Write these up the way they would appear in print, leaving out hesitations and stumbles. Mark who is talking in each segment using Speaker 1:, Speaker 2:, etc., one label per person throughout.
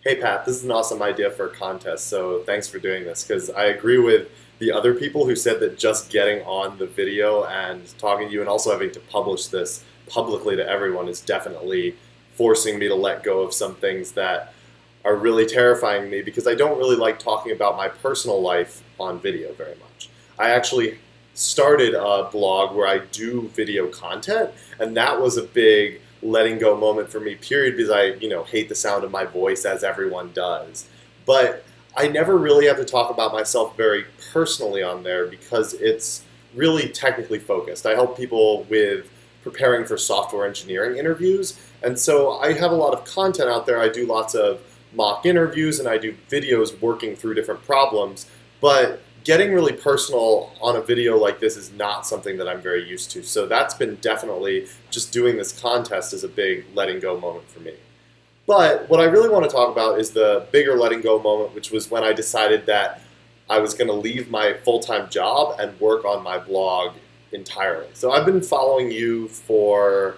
Speaker 1: Hey Pat, this is an awesome idea for a contest, so thanks for doing this because I agree with the other people who said that just getting on the video and talking to you and also having to publish this publicly to everyone is definitely forcing me to let go of some things that are really terrifying me because I don't really like talking about my personal life on video very much. I actually started a blog where I do video content, and that was a big letting go moment for me, period, because I hate the sound of my voice as everyone does. But I never really have to talk about myself very personally on there because it's really technically focused. I help people with preparing for software engineering interviews, and so I have a lot of content out there. I do lots of mock interviews and I do videos working through different problems, but getting really personal on a video like this is not something that I'm very used to. So that's been definitely, just doing this contest is a big letting go moment for me. But what I really want to talk about is the bigger letting go moment, which was when I decided that I was going to leave my full-time job and work on my blog entirely. So I've been following you for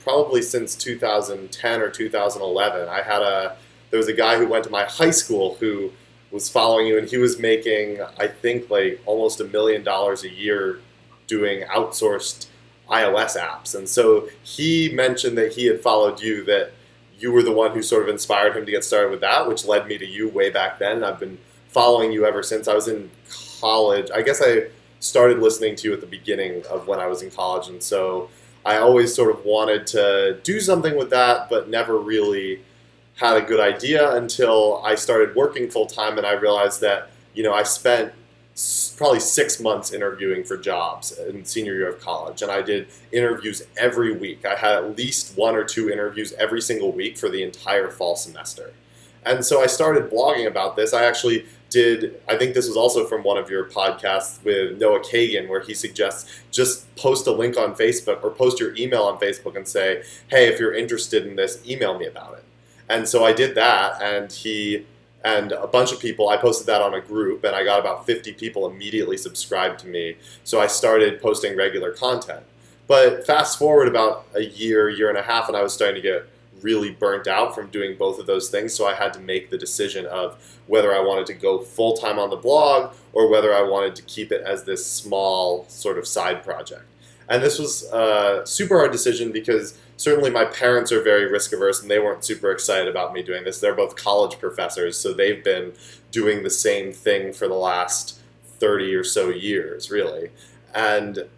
Speaker 1: probably since 2010 or 2011. There was a guy who went to my high school who was following you, and he was making, I think, like almost $1 million a year doing outsourced iOS apps. And so he mentioned that he had followed you, that you were the one who sort of inspired him to get started with that, which led me to you way back then. I've been following you ever since. I was in college. I guess I started listening to you at the beginning of when I was in college, and so I always sort of wanted to do something with that, but never really had a good idea until I started working full time, and I realized that I spent probably 6 months interviewing for jobs in senior year of college, and I did interviews every week. I had at least 1 or 2 interviews every single week for the entire fall semester. And so I started blogging about this. I actually did, I think this was also from one of your podcasts with Noah Kagan, where he suggests just post a link on Facebook or post your email on Facebook and say, hey, if you're interested in this, email me about it. And so I did that, and a bunch of people, I posted that on a group, and I got about 50 people immediately subscribed to me. So I started posting regular content. But fast forward about a year and a half, and I was starting to get really burnt out from doing both of those things. So I had to make the decision of whether I wanted to go full-time on the blog or whether I wanted to keep it as this small sort of side project. And this was a super hard decision because certainly my parents are very risk averse and they weren't super excited about me doing this. They're both college professors, so they've been doing the same thing for the last 30 or so years, really. And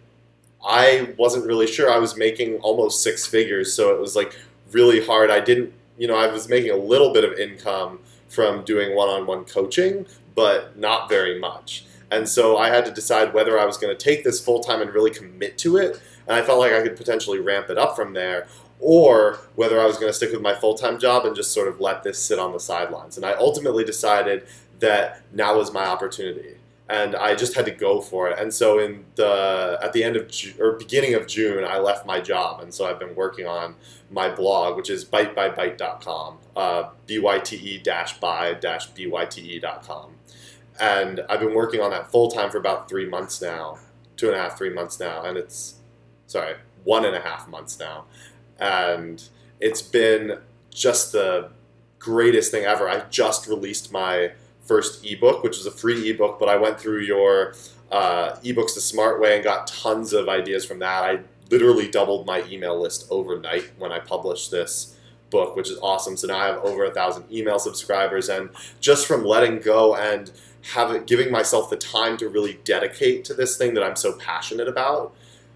Speaker 1: I wasn't really sure. I was making almost 6 figures, so it was like really hard. I was making a little bit of income from doing one-on-one coaching, but not very much. And so I had to decide whether I was going to take this full-time and really commit to it, and I felt like I could potentially ramp it up from there, or whether I was going to stick with my full-time job and just sort of let this sit on the sidelines. And I ultimately decided that now was my opportunity, and I just had to go for it. And so at the end of beginning of June, I left my job, and so I've been working on my blog, which is byte-by-byte.com, byte-by-byte.com. And I've been working on that full-time for about 3 months now, 2.5, 3 months now, and 1.5 months now. And it's been just the greatest thing ever. I just released my first ebook, which is a free ebook, but I went through your ebooks the smart way and got tons of ideas from that. I literally doubled my email list overnight when I published this book, which is awesome. So now I have over 1,000 email subscribers, and just from letting go and giving myself the time to really dedicate to this thing that I'm so passionate about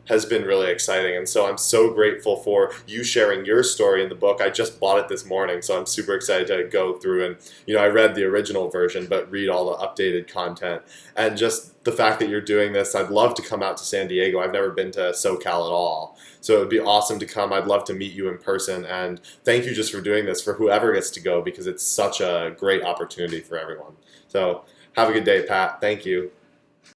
Speaker 1: has been really exciting. And so I'm so grateful for you sharing your story in the book. I just bought it this morning, so I'm super excited to go through and, I read the original version, but read all the updated content. And just the fact that you're doing this, I'd love to come out to San Diego. I've never been to SoCal at all. So it would be awesome to come. I'd love to meet you in person. And thank you just for doing this for whoever gets to go, because it's such a great opportunity for everyone. So have a good day, Pat. Thank you.